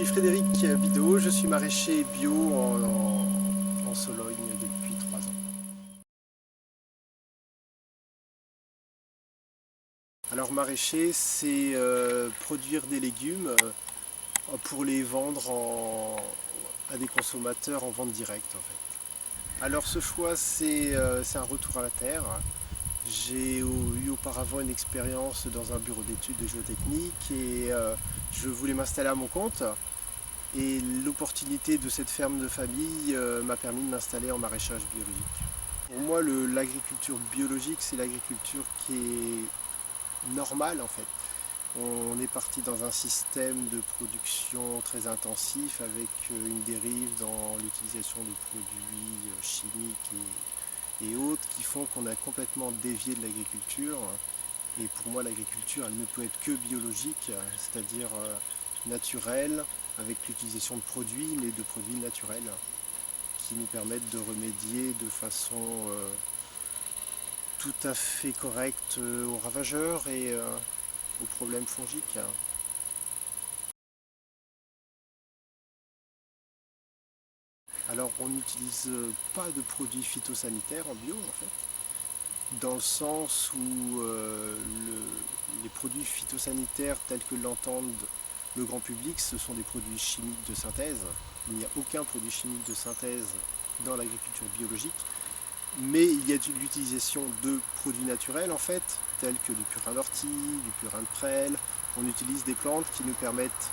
Frédéric Bidot, je suis maraîcher bio en Sologne depuis 3 ans. Alors maraîcher, c'est produire des légumes pour les vendre à des consommateurs en vente directe en fait. Alors ce choix, c'est un retour à la terre. J'ai eu auparavant une expérience dans un bureau d'études de géotechnique et je voulais m'installer à mon compte. Et l'opportunité de cette ferme de famille m'a permis de m'installer en maraîchage biologique. Pour moi, l'agriculture biologique, c'est l'agriculture qui est normale en fait. On est parti dans un système de production très intensif avec une dérive dans l'utilisation de produits chimiques et autres qui font qu'on a complètement dévié de l'agriculture. Et pour moi, l'agriculture, elle ne peut être que biologique, c'est-à-dire naturelle, avec l'utilisation de produits, mais de produits naturels, qui nous permettent de remédier de façon tout à fait correcte aux ravageurs et aux problèmes fongiques. Alors, on n'utilise pas de produits phytosanitaires en bio, en fait, dans le sens où les produits phytosanitaires tels que l'entendent le grand public, ce sont des produits chimiques de synthèse. Il n'y a aucun produit chimique de synthèse dans l'agriculture biologique, mais il y a l'utilisation de produits naturels en fait, tels que du purin d'ortie, du purin de prêle. On utilise des plantes qui nous permettent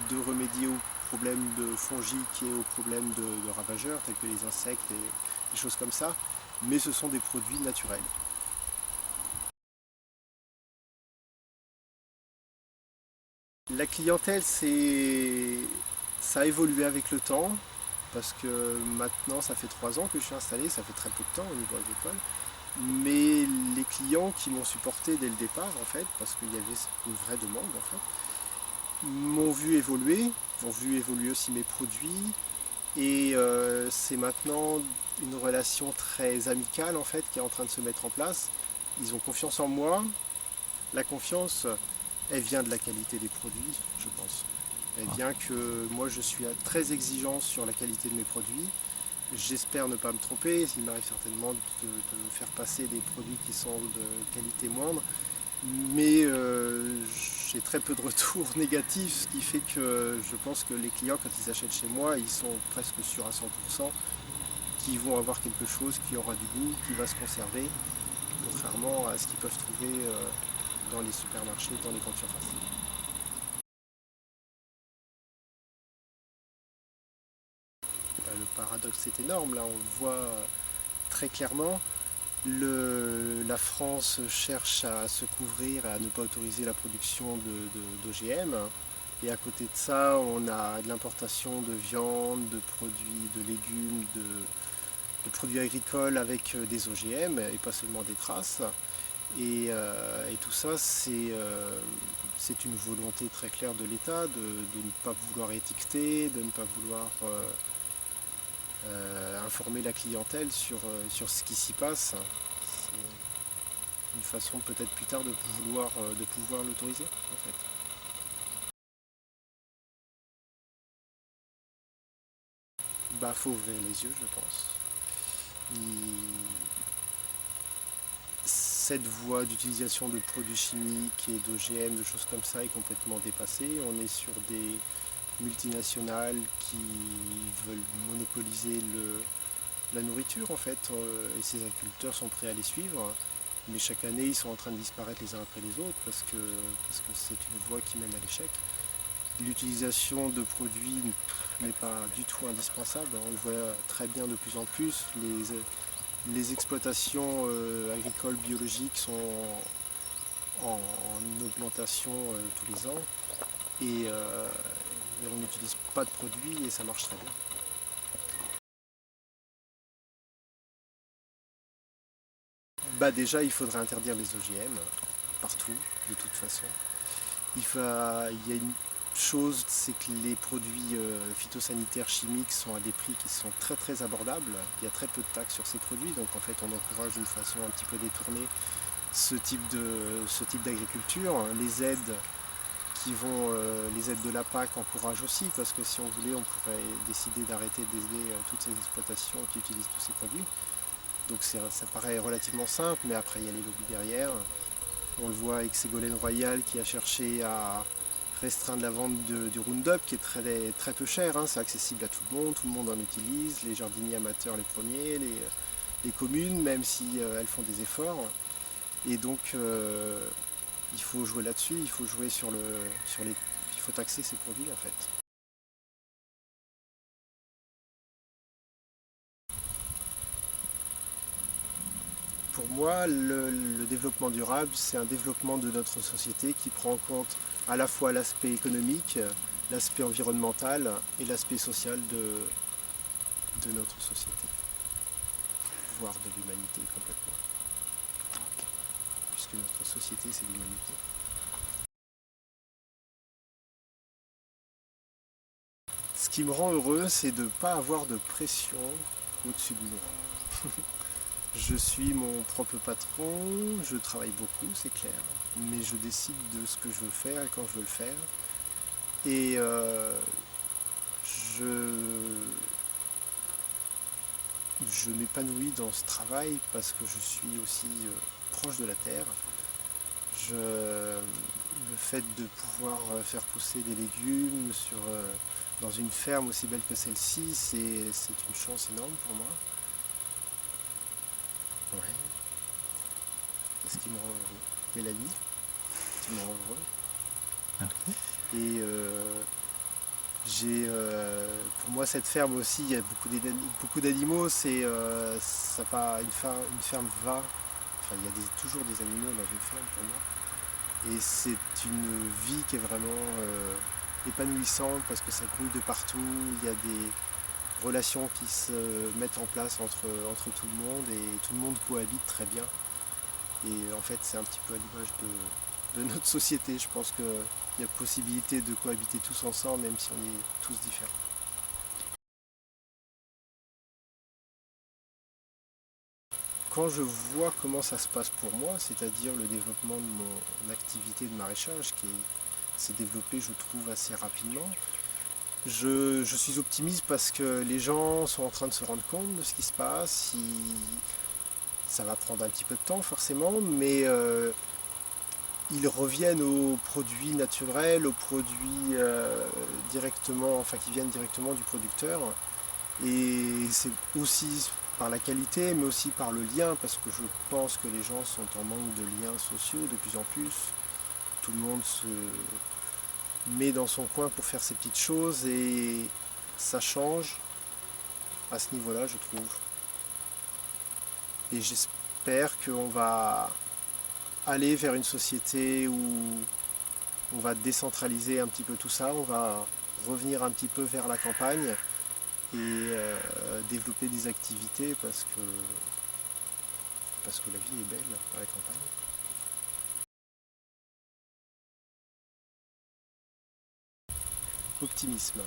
de remédier aux problèmes de fongiques et aux problèmes de ravageurs, tels que les insectes et des choses comme ça, mais ce sont des produits naturels. La clientèle, ça a évolué avec le temps, parce que maintenant, ça fait 3 ans que je suis installé, ça fait très peu de temps au niveau agricole. Mais les clients qui m'ont supporté dès le départ, en fait, parce qu'il y avait une vraie demande, en fait, m'ont vu évoluer aussi mes produits, et c'est maintenant une relation très amicale, en fait, qui est en train de se mettre en place. Ils ont confiance en moi. La confiance, elle vient de la qualité des produits, je pense. Elle vient que moi, je suis très exigeant sur la qualité de mes produits. J'espère ne pas me tromper, il m'arrive certainement de faire passer des produits qui sont de qualité moindre, mais j'ai très peu de retours négatifs, ce qui fait que je pense que les clients, quand ils achètent chez moi, ils sont presque sûrs à 100% qu'ils vont avoir quelque chose qui aura du goût, qui va se conserver, contrairement à ce qu'ils peuvent trouver dans les supermarchés, dans les grandes surfaces. Le paradoxe est énorme, là on le voit très clairement. La France cherche à se couvrir et à ne pas autoriser la production d'OGM. Et à côté de ça, on a de l'importation de viande, de produits, de légumes, de produits agricoles avec des OGM et pas seulement des traces. Et tout ça, c'est une volonté très claire de l'État de ne pas vouloir étiqueter, de ne pas vouloir informer la clientèle sur ce qui s'y passe. C'est une façon peut-être plus tard de pouvoir l'autoriser en fait. Bah faut ouvrir les yeux je pense. Cette voie d'utilisation de produits chimiques et d'OGM, de choses comme ça est complètement dépassée. On est sur des multinationales qui veulent monopoliser la nourriture en fait, et ces agriculteurs sont prêts à les suivre. Mais chaque année, ils sont en train de disparaître les uns après les autres parce que c'est une voie qui mène à l'échec. L'utilisation de produits n'est pas du tout indispensable. On le voit très bien de plus en plus. Les exploitations agricoles biologiques sont en augmentation tous les ans et on n'utilise pas de produits et ça marche très bien. Bah déjà, il faudrait interdire les OGM partout, de toute façon. Il y a une chose, c'est que les produits phytosanitaires chimiques sont à des prix qui sont très très abordables. Il y a très peu de taxes sur ces produits, donc en fait on encourage d'une façon un petit peu détournée ce type d'agriculture. Les aides qui vont, les aides de la PAC encouragent aussi, parce que si on voulait, on pourrait décider d'arrêter d'aider toutes ces exploitations qui utilisent tous ces produits. Donc ça paraît relativement simple, mais après il y a les lobbies derrière. On le voit avec Ségolène Royal qui a cherché à restreindre la vente du Roundup, qui est très peu cher, hein. C'est accessible à tout le monde en utilise, les jardiniers amateurs les premiers, les communes, même si elles font des efforts. Et donc il faut jouer là-dessus, il faut jouer il faut taxer ces produits en fait. Pour moi, le développement durable, c'est un développement de notre société qui prend en compte à la fois l'aspect économique, l'aspect environnemental et l'aspect social de notre société, voire de l'humanité complètement, puisque notre société, c'est l'humanité. Ce qui me rend heureux, c'est de ne pas avoir de pression au-dessus de moi. Je suis mon propre patron, je travaille beaucoup, c'est clair, mais je décide de ce que je veux faire et quand je veux le faire. Et je m'épanouis dans ce travail parce que je suis aussi proche de la terre. Le fait de pouvoir faire pousser des légumes dans une ferme aussi belle que celle-ci, c'est une chance énorme pour moi. Ouais. C'est ce qui me rend heureux. Mélanie, tu me rends heureux. Ok. Et pour moi, cette ferme aussi, il y a beaucoup d'animaux. Une ferme va. Enfin, il y a toujours des animaux dans une ferme pour moi. Et c'est une vie qui est vraiment épanouissante parce que ça grouille de partout. Il y a des relations qui se mettent en place entre tout le monde et tout le monde cohabite très bien. Et en fait, c'est un petit peu à l'image de notre société. Je pense qu'il y a possibilité de cohabiter tous ensemble, même si on est tous différents. Quand je vois comment ça se passe pour moi, c'est-à-dire le développement de mon activité de maraîchage qui s'est développé, je trouve, assez rapidement, je suis optimiste parce que les gens sont en train de se rendre compte de ce qui se passe. Ça va prendre un petit peu de temps forcément, mais ils reviennent aux produits naturels, aux produits directement, enfin qui viennent directement du producteur. Et c'est aussi par la qualité, mais aussi par le lien, parce que je pense que les gens sont en manque de liens sociaux de plus en plus. Tout le monde se met dans son coin pour faire ses petites choses et ça change à ce niveau-là, je trouve. Et j'espère qu'on va aller vers une société où on va décentraliser un petit peu tout ça, on va revenir un petit peu vers la campagne et développer des activités parce que la vie est belle à la campagne. Optimisme.